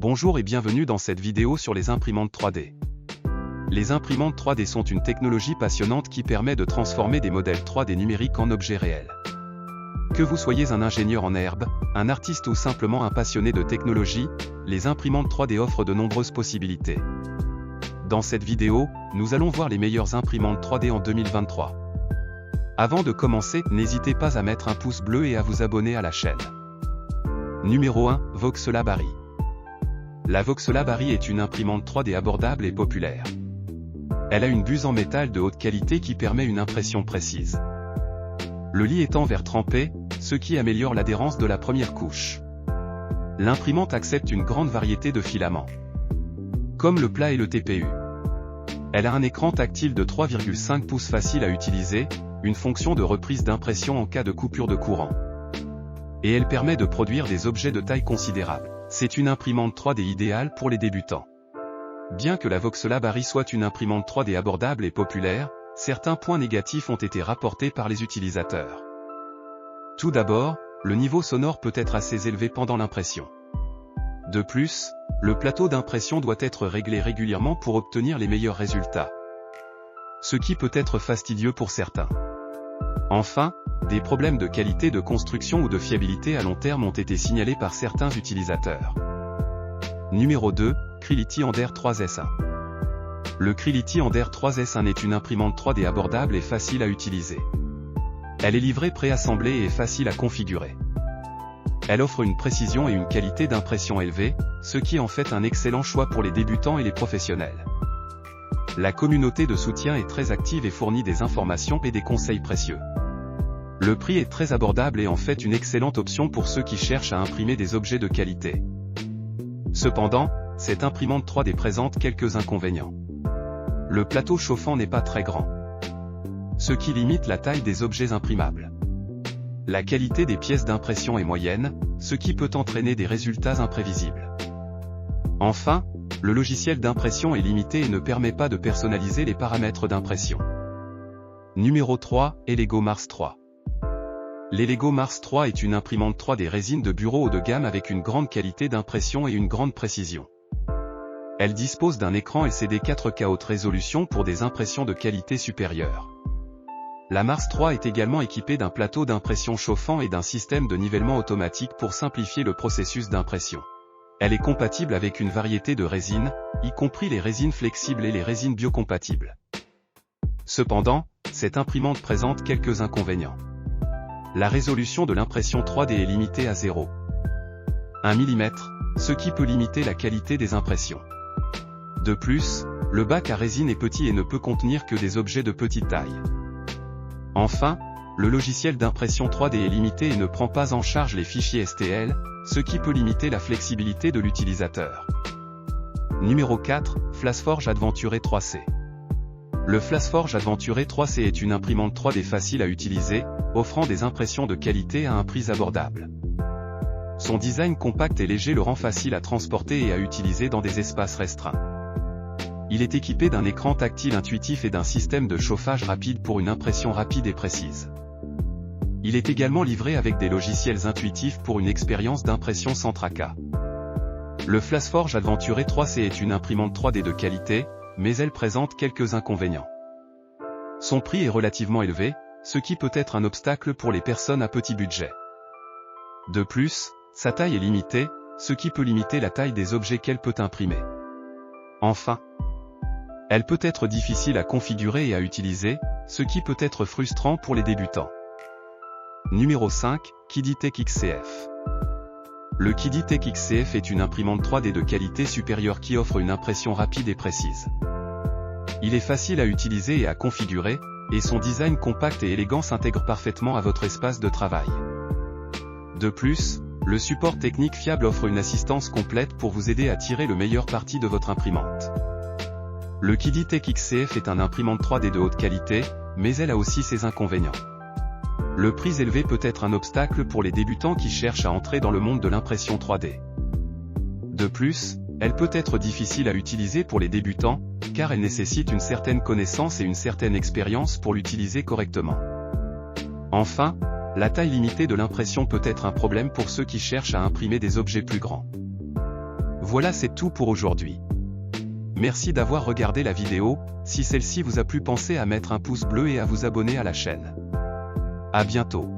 Bonjour et bienvenue dans cette vidéo sur les imprimantes 3D. Les imprimantes 3D sont une technologie passionnante qui permet de transformer des modèles 3D numériques en objets réels. Que vous soyez un ingénieur en herbe, un artiste ou simplement un passionné de technologie, les imprimantes 3D offrent de nombreuses possibilités. Dans cette vidéo, nous allons voir les meilleures imprimantes 3D en 2023. Avant de commencer, n'hésitez pas à mettre un pouce bleu et à vous abonner à la chaîne. Numéro 1, Voxelab Arri. La Voxelab Arri est une imprimante 3D abordable et populaire. Elle a une buse en métal de haute qualité qui permet une impression précise. Le lit est en verre trempé, ce qui améliore l'adhérence de la première couche. L'imprimante accepte une grande variété de filaments, comme le plat et le TPU. Elle a un écran tactile de 3,5 pouces facile à utiliser, une fonction de reprise d'impression en cas de coupure de courant. Et elle permet de produire des objets de taille considérable. C'est une imprimante 3D idéale pour les débutants. Bien que la Voxelab Arri soit une imprimante 3D abordable et populaire, certains points négatifs ont été rapportés par les utilisateurs. Tout d'abord, le niveau sonore peut être assez élevé pendant l'impression. De plus, le plateau d'impression doit être réglé régulièrement pour obtenir les meilleurs résultats, ce qui peut être fastidieux pour certains. Enfin, des problèmes de qualité de construction ou de fiabilité à long terme ont été signalés par certains utilisateurs. Numéro 2, Creality Ender 3S1. Le Creality Ender 3S1 est une imprimante 3D abordable et facile à utiliser. Elle est livrée préassemblée et est facile à configurer. Elle offre une précision et une qualité d'impression élevée, ce qui en fait un excellent choix pour les débutants et les professionnels. La communauté de soutien est très active et fournit des informations et des conseils précieux. Le prix est très abordable et en fait une excellente option pour ceux qui cherchent à imprimer des objets de qualité. Cependant, cette imprimante 3D présente quelques inconvénients. Le plateau chauffant n'est pas très grand, ce qui limite la taille des objets imprimables. La qualité des pièces d'impression est moyenne, ce qui peut entraîner des résultats imprévisibles. Enfin, le logiciel d'impression est limité et ne permet pas de personnaliser les paramètres d'impression. Numéro 3, Elego Mars 3. L'Elego Mars 3 est une imprimante 3D résine de bureau haut de gamme avec une grande qualité d'impression et une grande précision. Elle dispose d'un écran LCD 4K haute résolution pour des impressions de qualité supérieure. La Mars 3 est également équipée d'un plateau d'impression chauffant et d'un système de nivellement automatique pour simplifier le processus d'impression. Elle est compatible avec une variété de résines, y compris les résines flexibles et les résines biocompatibles. Cependant, cette imprimante présente quelques inconvénients. La résolution de l'impression 3D est limitée à 0,1 mm, ce qui peut limiter la qualité des impressions. De plus, le bac à résine est petit et ne peut contenir que des objets de petite taille. Enfin, le logiciel d'impression 3D est limité et ne prend pas en charge les fichiers STL, ce qui peut limiter la flexibilité de l'utilisateur. Numéro 4, Flashforge Adventure 3C. Le Flashforge Adventure 3C est une imprimante 3D facile à utiliser, offrant des impressions de qualité à un prix abordable. Son design compact et léger le rend facile à transporter et à utiliser dans des espaces restreints. Il est équipé d'un écran tactile intuitif et d'un système de chauffage rapide pour une impression rapide et précise. Il est également livré avec des logiciels intuitifs pour une expérience d'impression sans tracas. Le Flashforge Adventure 3C est une imprimante 3D de qualité, mais elle présente quelques inconvénients. Son prix est relativement élevé, ce qui peut être un obstacle pour les personnes à petit budget. De plus, sa taille est limitée, ce qui peut limiter la taille des objets qu'elle peut imprimer. Enfin, elle peut être difficile à configurer et à utiliser, ce qui peut être frustrant pour les débutants. Numéro 5, Kiditech XCF. Le Kiditech XCF est une imprimante 3D de qualité supérieure qui offre une impression rapide et précise. Il est facile à utiliser et à configurer, et son design compact et élégant s'intègre parfaitement à votre espace de travail. De plus, le support technique fiable offre une assistance complète pour vous aider à tirer le meilleur parti de votre imprimante. Le Kiditech XCF est un imprimante 3D de haute qualité, mais elle a aussi ses inconvénients. Le prix élevé peut être un obstacle pour les débutants qui cherchent à entrer dans le monde de l'impression 3D. De plus, elle peut être difficile à utiliser pour les débutants, car elle nécessite une certaine connaissance et une certaine expérience pour l'utiliser correctement. Enfin, la taille limitée de l'impression peut être un problème pour ceux qui cherchent à imprimer des objets plus grands. Voilà, c'est tout pour aujourd'hui. Merci d'avoir regardé la vidéo. Si celle-ci vous a plu, pensez à mettre un pouce bleu et à vous abonner à la chaîne. À bientôt.